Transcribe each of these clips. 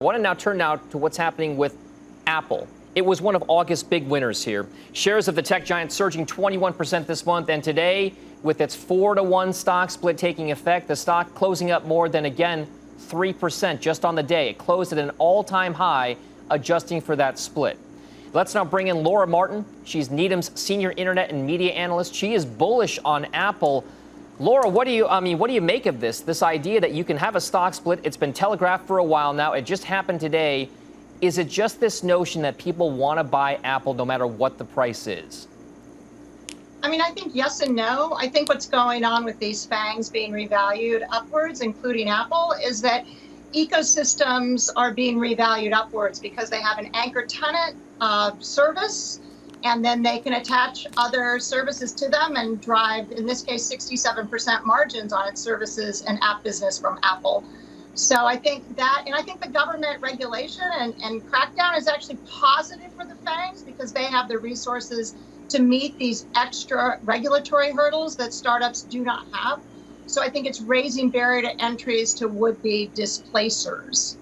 I want to now turn to what's happening with Apple. It was one of August's big winners here. Shares of the tech giant surging 21% this month, and today, with its 4-to-1 stock split taking effect, the stock closing up more than, again, 3% just on the day. It closed at an all-time high, adjusting for that split. Let's now bring in Laura Martin. She's Needham's senior internet and media analyst. She is bullish on Apple. Laura, what do you make of this idea that you can have a stock split? It's been telegraphed for a while now. It just happened today. Is it just this notion that people want to buy Apple no matter what the price is? I think yes and no. I think what's going on with these FANGs being revalued upwards, including Apple, is that ecosystems are being revalued upwards because they have an anchor tenant service, and then they can attach other services to them and drive, in this case, 67% margins on its services and app business from Apple. So I think that, and I think the government regulation and crackdown is actually positive for the FANGs because they have the resources to meet these extra regulatory hurdles that startups do not have. So I think it's raising barrier to entries to would-be displacers.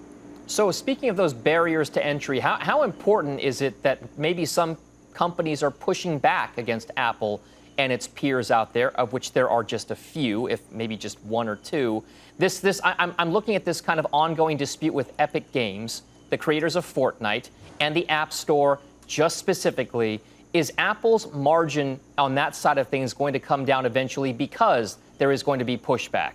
So speaking of those barriers to entry, how important is it that maybe some companies are pushing back against Apple and its peers out there, of which there are just a few, if maybe just one or two? I'm looking at this kind of ongoing dispute with Epic Games, the creators of Fortnite, and the App Store just specifically. Is Apple's margin on that side of things going to come down eventually because there is going to be pushback?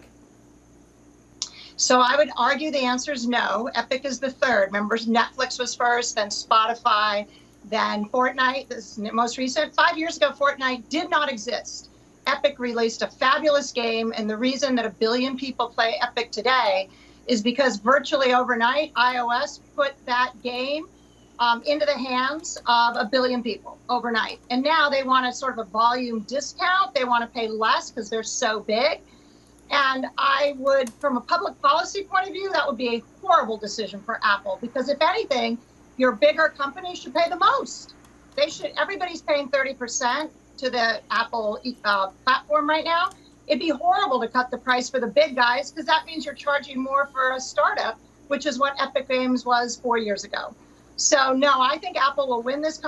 So I would argue the answer is no. Epic is the third. Remember, Netflix was first, then Spotify, then Fortnite. This is most recent. 5 years ago, Fortnite did not exist. Epic released a fabulous game, and the reason that 1 billion people play Epic today is because virtually overnight, iOS put that game into the hands of 1 billion people overnight. And now they want a sort of a volume discount. They want to pay less because they're so big. And I would, from a public policy point of view, that would be a horrible decision for Apple, because if anything, your bigger companies should pay the most. Everybody's paying 30% to the Apple platform right now. It'd be horrible to cut the price for the big guys, because that means you're charging more for a startup, which is what Epic Games was 4 years ago. So no, I think Apple will win this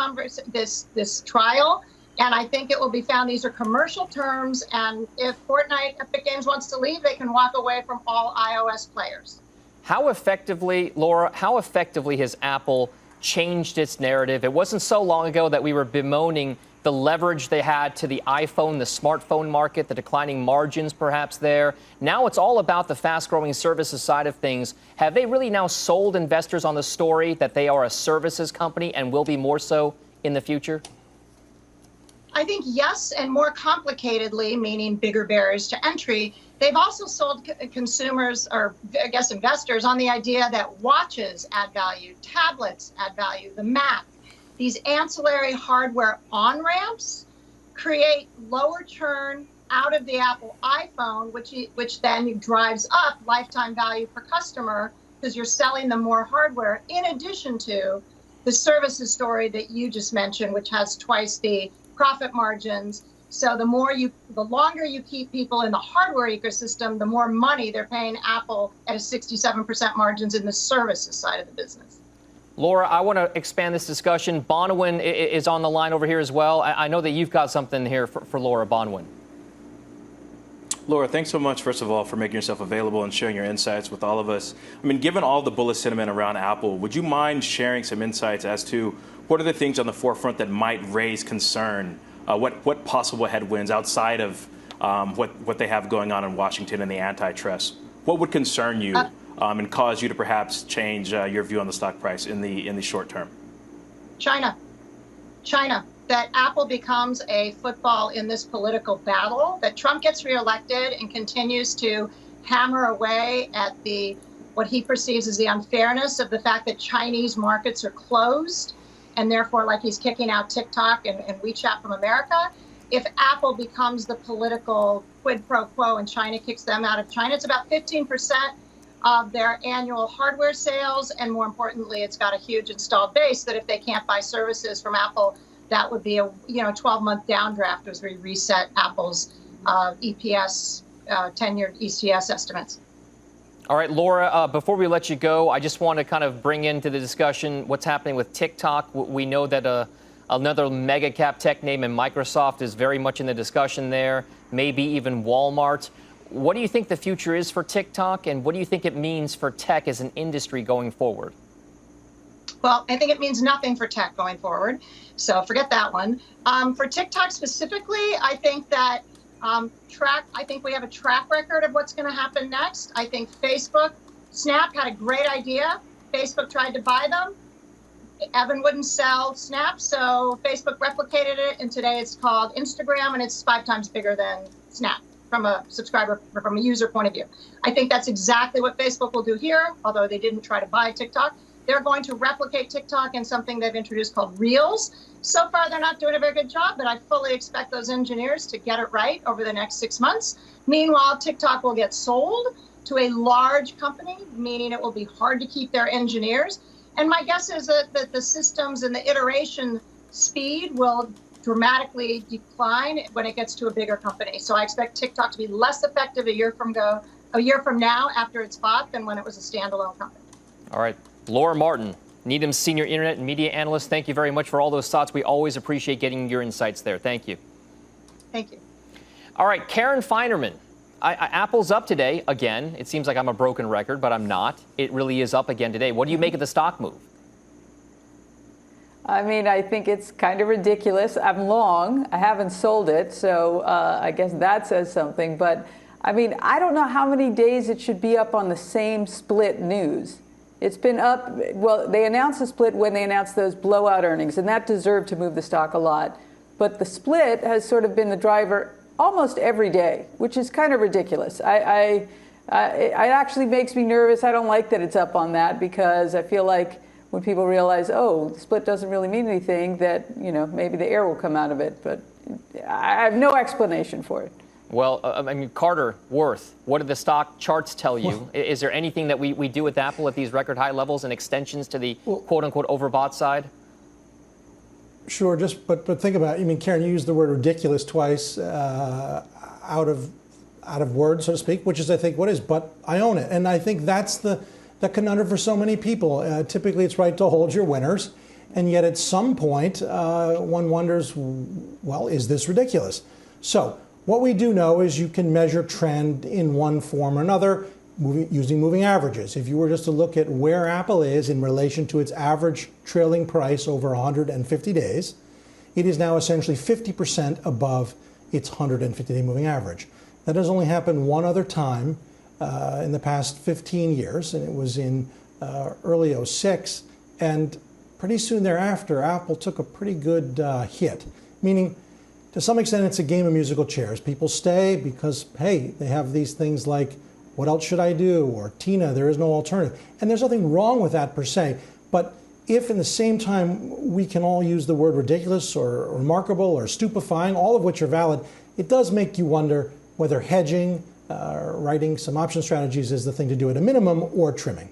trial, and I think it will be found these are commercial terms, and if Fortnite Epic Games wants to leave, they can walk away from all iOS players. How effectively, Laura, has Apple changed its narrative? It wasn't so long ago that we were bemoaning the leverage they had to the iPhone, the smartphone market, the declining margins perhaps there. Now it's all about the fast-growing services side of things. Have they really now sold investors on the story that they are a services company and will be more so in the future? I think yes, and more complicatedly, meaning bigger barriers to entry. They've also sold consumers, or I guess investors, on the idea that watches add value, tablets add value, the Mac. These ancillary hardware on-ramps create lower churn out of the Apple iPhone, which then drives up lifetime value per customer because you're selling them more hardware, in addition to the services story that you just mentioned, which has twice the profit margins. So the longer you keep people in the hardware ecosystem, the more money they're paying Apple at a 67% margins in the services side of the business. Laura, I want to expand this discussion. Bonawyn is on the line over here as well. I know that you've got something here for Laura. Bonawyn. Laura, thanks so much, first of all, for making yourself available and sharing your insights with all of us. Given all the bullish sentiment around Apple, would you mind sharing some insights as to what are the things on the forefront that might raise concern? What possible headwinds outside of what they have going on in Washington and the antitrust? What would concern you and cause you to perhaps change your view on the stock price in the short term? China. That Apple becomes a football in this political battle, that Trump gets reelected and continues to hammer away at what he perceives as the unfairness of the fact that Chinese markets are closed, and therefore, like, he's kicking out TikTok and WeChat from America. If Apple becomes the political quid pro quo and China kicks them out of China, it's about 15% of their annual hardware sales. And more importantly, it's got a huge installed base that if they can't buy services from Apple, that would be a 12-month downdraft as we reset Apple's EPS 10-year ECS estimates. All right, Laura, before we let you go, I just want to kind of bring into the discussion what's happening with TikTok. We know that another mega cap tech name in Microsoft is very much in the discussion there, maybe even Walmart. What do you think the future is for TikTok, and what do you think it means for tech as an industry going forward? Well, I think it means nothing for tech going forward, so forget that one. For TikTok specifically, I think that I think we have a track record of what's going to happen next. I think Snap had a great idea. Facebook tried to buy them. Evan wouldn't sell Snap, so Facebook replicated it, and today it's called Instagram, and it's 5 times bigger than Snap from a user point of view. I think that's exactly what Facebook will do here, although they didn't try to buy TikTok. They're going to replicate TikTok in something they've introduced called Reels. So far, they're not doing a very good job, but I fully expect those engineers to get it right over the next 6 months. Meanwhile, TikTok will get sold to a large company, meaning it will be hard to keep their engineers. And my guess is that the systems and the iteration speed will dramatically decline when it gets to a bigger company. So I expect TikTok to be less effective a year from now after it's bought than when it was a standalone company. All right. Laura Martin, Needham's Senior Internet and Media Analyst, thank you very much for all those thoughts. We always appreciate getting your insights there. Thank you. Thank you. All right, Karen Feinerman. Apple's up today again. It seems like I'm a broken record, but I'm not. It really is up again today. What do you make of the stock move? I mean, I think it's kind of ridiculous. I'm long. I haven't sold it, so I guess that says something. But, I mean, I don't know how many days it should be up on the same split news. It's been up, well, they announced the split when they announced those blowout earnings, and that deserved to move the stock a lot. But the split has sort of been the driver almost every day, which is kind of ridiculous. It actually makes me nervous. I don't like that it's up on that, because I feel like when people realize, oh, the split doesn't really mean anything, that, you know, maybe the air will come out of it. But I have no explanation for it. Well, I mean, Carter Worth, what do the stock charts tell you? Is there anything that we do with Apple at these record high levels and extensions to the quote-unquote overbought side? Sure, but think about it. I mean, Karen, you used the word ridiculous twice out of word, so to speak, which is, I think, what is, but I own it. And I think that's the conundrum for so many people. Typically, it's right to hold your winners. And yet at some point, one wonders, well, is this ridiculous? So what we do know is you can measure trend in one form or another using moving averages. If you were just to look at where Apple is in relation to its average trailing price over 150 days, it is now essentially 50% above its 150-day moving average. That has only happened one other time in the past 15 years, and it was in early 06. And pretty soon thereafter, Apple took a pretty good hit, meaning to some extent it's a game of musical chairs. People stay because, hey, they have these things like, what else should I do? Or Tina, there is no alternative. And there's nothing wrong with that per se. But if in the same time we can all use the word ridiculous or remarkable or stupefying, all of which are valid, it does make you wonder whether hedging, writing some option strategies is the thing to do at a minimum, or trimming.